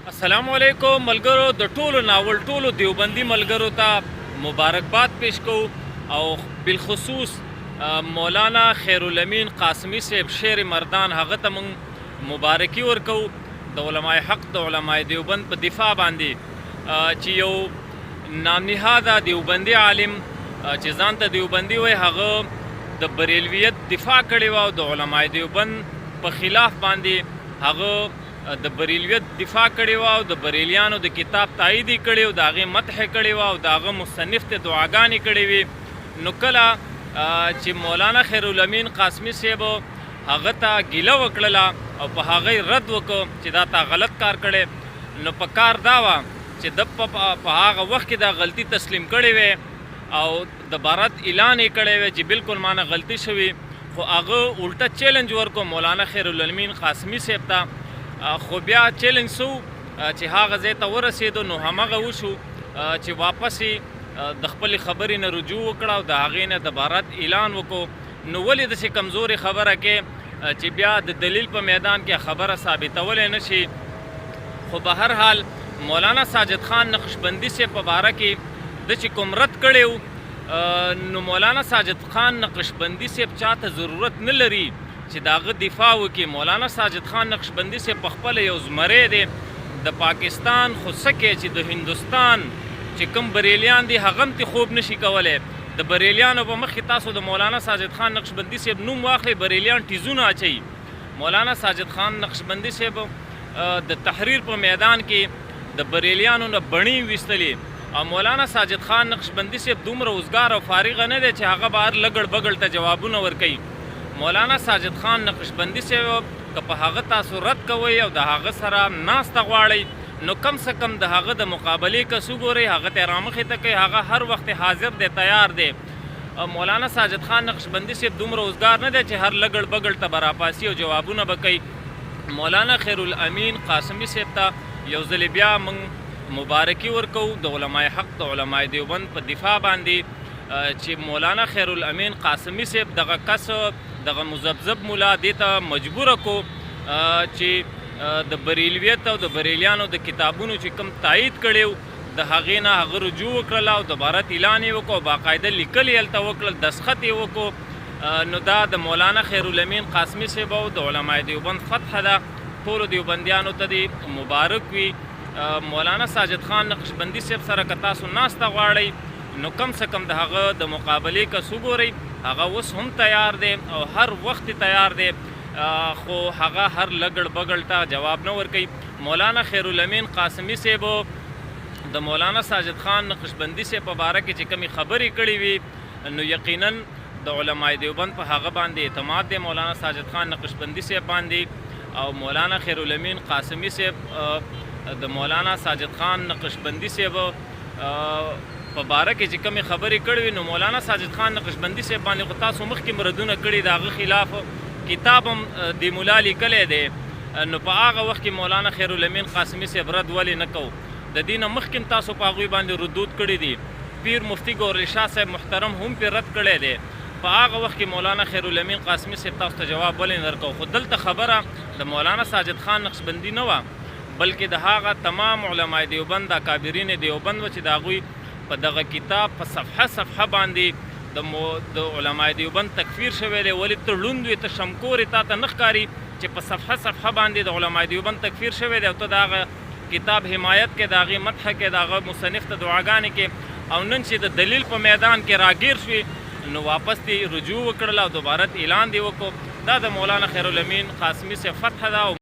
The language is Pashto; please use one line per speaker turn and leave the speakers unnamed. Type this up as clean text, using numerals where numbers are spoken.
السلام علیکم ملګرو د ټولو ناول ټولو دیوبندي ملګرو ته مبارکباد پیش کو او بالخصوص مولانا خیرالامین قاسمی صاحب شیر مردان هغه ته مونږ مبارکي ورکو د علماء حق د علماء دیوبند په دفاع باندې چې یو نامنهاده دیوبندي عالم چې ځان ته دیوبندي وایي هغه د بریلویت دفاع کړې وه او د علماء دیوبند په خلاف باندې هغه د بریلویت دفاع کړې وه او د بریلیانو د کتاب تایید یې کړی و د هغې مدح یې کړې وه او د هغه مصنف ته دعاګانې کړې وې. نو کله چې مولانا خیرالامین قاسمی صاحب هغه ته ګیله وکړله او په هغه یې رد وکړ چې دا تا غلط کار کړی، نو په کار دا وه چې د په هغه وخت کې دا غلطي تسلیم کړې وې او د بارات اعلان یې کړی وی چې بالکل مانه غلطي شوي، خو هغه الټه چیلنج ورکړو مولانا خیرالامین قاسمی صاحب ته. خو بیا چیلنج سو چې هغه ځای ته ورسېدو نو همغه وشو چې واپس د خپلې خبرې نه رجوع وکړه او د هغې نه د بارات اعلان وکړو. نو ولې داسې کمزورې خبره کې چې بیا د دلیل په میدان کې خبره ثابتولی نه شي. خو به هر حال مولانا ساجد خان نقشبندي صاحب په باره کې د چې کوم رد کړی نو مولانا ساجد خان نقشبندي صاحب چاته ضرورت نه لري چې د هغه دفاع وکړي. مولانا ساجد خان نقشبندي صاحب پخپله یو زمری دی د پاکستان، خو څه کې چې د هندوستان چې کوم بریلیان دي هغه هم ترې خوب نشي کولی. د بریلیانو په مخ کې تاسو د مولانا ساجد خان نقشبندي صاحب نوم واخلئ، بریلیان ټیزونه اچوي. مولانا ساجد خان نقشبندي صاحب د تحریر په میدان کې د بریلیانو نه بڼې ویستلې او مولانا ساجد خان نقشبندي صاحب دومره اوزګار او فارغه نه دی چې هغه به هر لګړ بګړ ته جوابونه ورکوي. مولانا ساجد خان نقشبندي صاحب که په هغه تاسو رد کوئ او د هغه سره ناسته غواړئ نو کم سے کم د هغه د مقابلې کس وګورئ، هغه ته رامخې ته کوئ، هغه هر وخت حاضر دی، تیار دی. مولانا ساجد خان نقشبندي صاحب دومره اوزګار نه دی چې هر لګړ بګړ ته به راپاسي او جوابونه به کوي. مولانا خیرالامین قاسمی صاحب ته یو ځلې بیا موږ مبارکي ورکو د علماء حق د علماء دیوبند په دفاع باندې چې مولانا خیرالامین قاسمی صاحب دغه کس دغه مذبذب مولا دې ته مجبوره کو چې د بریلویت او د بریلیانو د کتابونو چې کوم تایید کړی د هغې نه هغه رجوع وکړله او د بارات اعلان یې وکړو، باقاعده لیکل یې هلته وکړل، دستخط یې وکړو. نو دا د مولانا خیرالامین قاسمی صاحب او د علماء دیوبند فتح ده، ټولو دیوبندیانو ته دې مبارک وي. مولانا ساجد خان نقشبندي صاحب سره که تاسو ناسته غواړئ نو کم سے کم د هغه د مقابلې کس وګورئ، هغه اوس هم تیار دی او هر وخت تیار دی، خو هغه هر لګړ بګړ ته جواب نه ورکوي. مولانا خیرالامین قاسمی صاحب د مولانا ساجد خان نقشبندي صاحب په باره کې چې کومې خبرې کړې وي نو یقینا د علماء دیوبند په هغه باندې اعتماد دی مولانا ساجد خان نقشبندي صاحب باندې. او مولانا خیرالامین قاسمی صاحب د مولانا ساجد خان نقشبندي صاحب په باره کې چې کومې خبرې کړې وي نو مولانا ساجد خان نقشبندي صاحب باندې خو تاسو مخکې مردونه کړي د هغه خلاف کتاب هم د مولا لیکلی دی. نو په هغه وخت کې مولانا خیرالامین قاسمی صاحب رد ولې نه کوو؟ د دې نه مخکې تاسو په هغوی باندې ردود کړي دي، پیر مفتی ګوري شاه صاحب محترم هم پرې رد کړی دی. په هغه وخت کې مولانا خیرالامین قاسمی صاحب تاسو ته جواب ولې نه ورکوو؟ خو دلته خبره د مولانا ساجد خان نقشبندي نه وه بلکې د هغه تمام علماء دیوبند اکابرین دیوبند و چې د هغوی په دغه کتاب په صفحه باندې د علماء دیوبند تکفیر شوی دی. ولې ته ړوند وې، ته شمکور یې، تا ته نه ښکاري چې په صفحه باندې د علماء دیوبند تکفیر شوی دی او ته د هغه کتاب حمایت کې، د هغې مدح کې، د هغه مصنف ته دعاګانې کې، او نن چې د دلیل په میدان کې راګیر شوې نو واپس دې رجوع وکړله او دوباره اعلان دې وکړو. دا د مولانا خیرالامین قاسمی صاحب فتح ده.